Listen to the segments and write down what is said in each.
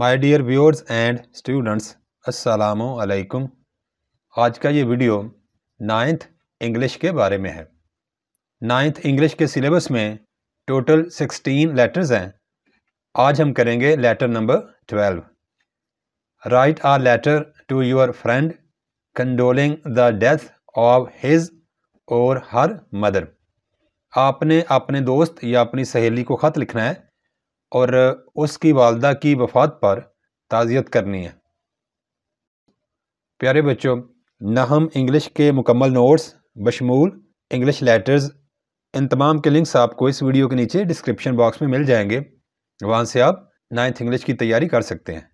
My dear viewers and students, अस्सलामु अलैकुम। आज का ये वीडियो 9th इंग्लिश के बारे में है। 9th इंग्लिश के सिलेबस में टोटल 16 लेटर्स हैं। आज हम करेंगे letter number 12। Write a letter to your friend condoling the death of his or her mother. आपने अपने दोस्त या अपनी सहेली को ख़त लिखना है और उसकी वालदा की वफ़ात पर ताज़ियत करनी है। प्यारे बच्चों, नहम इंग्लिश के मुकम्मल नोट्स बशमूल इंग्लिश लेटर्स, इन तमाम के लिंक्स आपको इस वीडियो के नीचे डिस्क्रिप्शन बॉक्स में मिल जाएंगे। वहाँ से आप 9th इंग्लिश की तैयारी कर सकते हैं।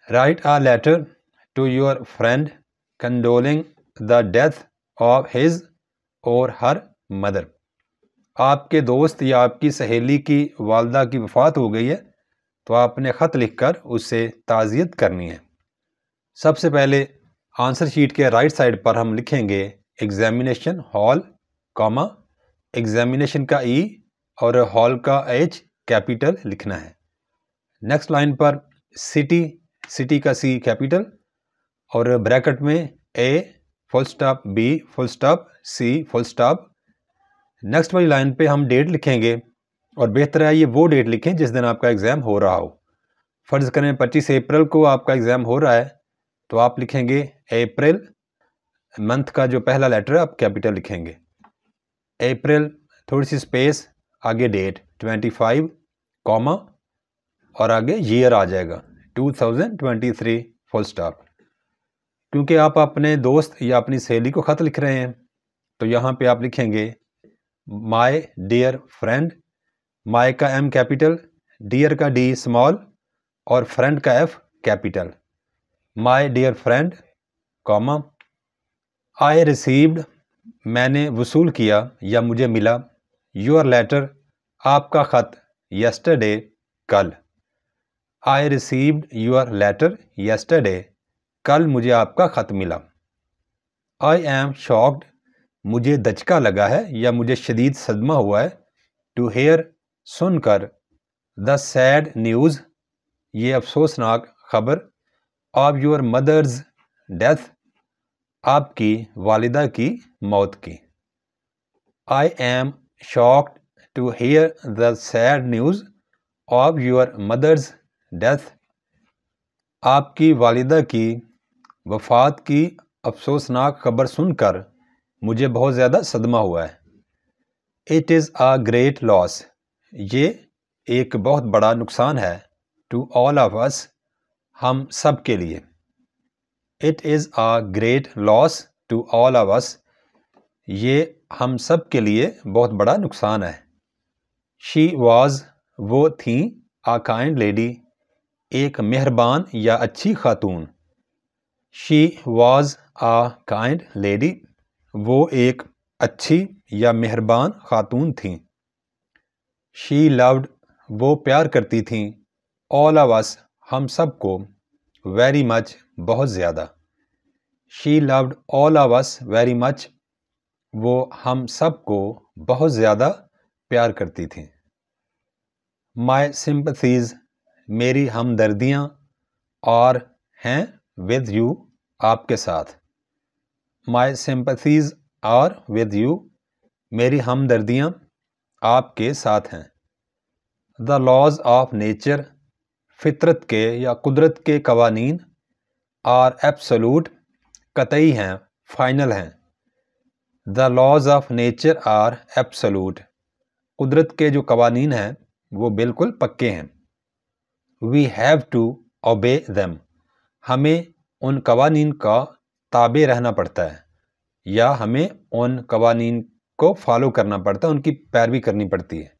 Write a letter to your friend condoling the death of his or her mother. आपके दोस्त या आपकी सहेली की वालदा की वफ़ात हो गई है तो आपने ख़त लिखकर उससे ताज़ियत करनी है। सबसे पहले आंसर शीट के राइट साइड पर हम लिखेंगे एग्जामिनेशन हॉल, कॉमा एग्जामिनेशन का ई और हॉल का एच कैपिटल लिखना है। नेक्स्ट लाइन पर सिटी, सिटी का सी कैपिटल और ब्रैकेट में A full stop B full stop C full stop. Next वाली लाइन पे हम डेट लिखेंगे और बेहतर है ये वो डेट लिखें जिस दिन आपका एग्ज़ाम हो रहा हो। फ़र्ज़ करें 25 अप्रैल को आपका एग्ज़ाम हो रहा है तो आप लिखेंगे अप्रैल। मंथ का जो पहला लेटर है आप कैपिटल लिखेंगे अप्रैल, थोड़ी सी स्पेस, आगे डेट 25, कॉमा और आगे ईयर आ जाएगा 2023 फुल स्टॉप। क्योंकि आप अपने दोस्त या अपनी सहेली को ख़त लिख रहे हैं तो यहाँ पे आप लिखेंगे माय डियर फ्रेंड। माय का एम कैपिटल, डियर का डी स्मॉल और फ्रेंड का F capital. My dear friend, comma I received, मैंने वसूल किया या मुझे मिला, योर लेटर, आपका ख़त, यस्टरडे, कल। I received your letter yesterday, कल मुझे आपका ख़त मिला। आई एम शॉक्ड, मुझे दचका लगा है या मुझे शदीद सदमा हुआ है, टू हेयर, सुनकर, द सैड न्यूज़, ये अफसोसनाक खबर, ऑफ योर मदर्स डेथ, आपकी वालिदा की मौत की। I am shocked to hear the sad news of your mother's death, आपकी वालिदा की वफ़ात की अफसोसनाक खबर सुनकर मुझे बहुत ज़्यादा सदमा हुआ है। It is a great loss, ये एक बहुत बड़ा नुकसान है, टू ऑल ऑफ अस, हम सब के लिए। It is a great loss to all of us, ये हम सब के लिए बहुत बड़ा नुकसान है। शी वाज, वो थी, आ काइंड लेडी, एक मेहरबान या अच्छी खातून। She was a kind lady, वो एक अच्छी या मेहरबान खातून थीं। शी लव्ड, वो प्यार करती थीं, ऑल ऑफ अस, हम सब को, वेरी मच, बहुत ज़्यादा। She loved all of us very much, वो हम सब को बहुत ज़्यादा प्यार करती थीं। माय सिंपथीज़, मेरी हमदर्दियाँ, और हैं, विद यू, आपके साथ। माय सिंपथीज़ आर विद यू, मेरी हमदर्दियाँ आपके साथ हैं। द लॉज ऑफ नेचर, फितरत के या कुदरत के कवानीन, आर एब्सोलूट, कतई हैं, फाइनल हैं। The laws of nature are absolute, कुदरत के जो कवानीन हैं वो बिल्कुल पक्के हैं। We have to obey them, हमें उन कवानीन का ताबे रहना पड़ता है या हमें उन कवानीन को फॉलो करना पड़ता है, उनकी पैरवी करनी पड़ती है।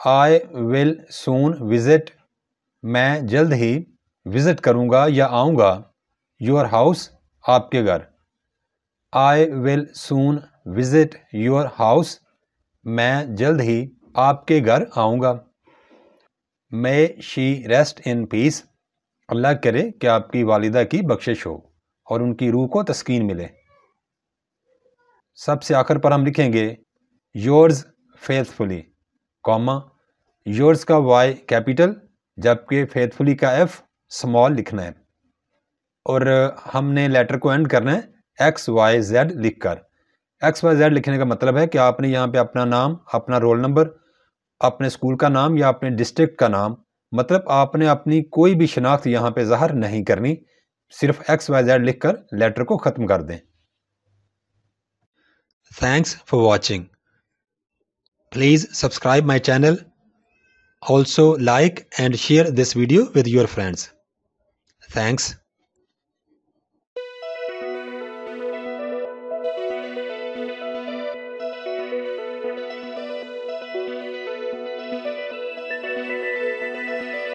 आई विल सून विज़िट, मैं जल्द ही विज़िट करूँगा या आऊँगा, योर हाउस, आपके घर। I will soon visit your house, मैं जल्द ही आपके घर आऊँगा। मे शी रेस्ट इन पीस, अल्लाह करे कि आपकी वालिदा की बख्शिश हो और उनकी रूह को तस्कीन मिले। सबसे आखिर पर हम लिखेंगे योर्स फेथफुली, कॉमा یورز کا وائی کیپیٹل جبکہ فیتھفلی کا ایف اسمال لکھنا ہے، اور ہم نے لیٹر کو اینڈ کرنا ہے ایکس وائی زیڈ لکھ کر۔ ایکس وائی زیڈ لکھنے کا مطلب ہے کہ آپ نے یہاں پہ اپنا نام، اپنا رول نمبر، اپنے اسکول کا نام یا اپنے ڈسٹرکٹ کا نام، مطلب آپ نے اپنی کوئی بھی شناخت یہاں پہ ظاہر نہیں کرنی، صرف ایکس وائی زیڈ لکھ کر لیٹر کو ختم کر دیں۔ Thanks for watching. Please subscribe my channel. Also like and share this video with your friends. Thanks.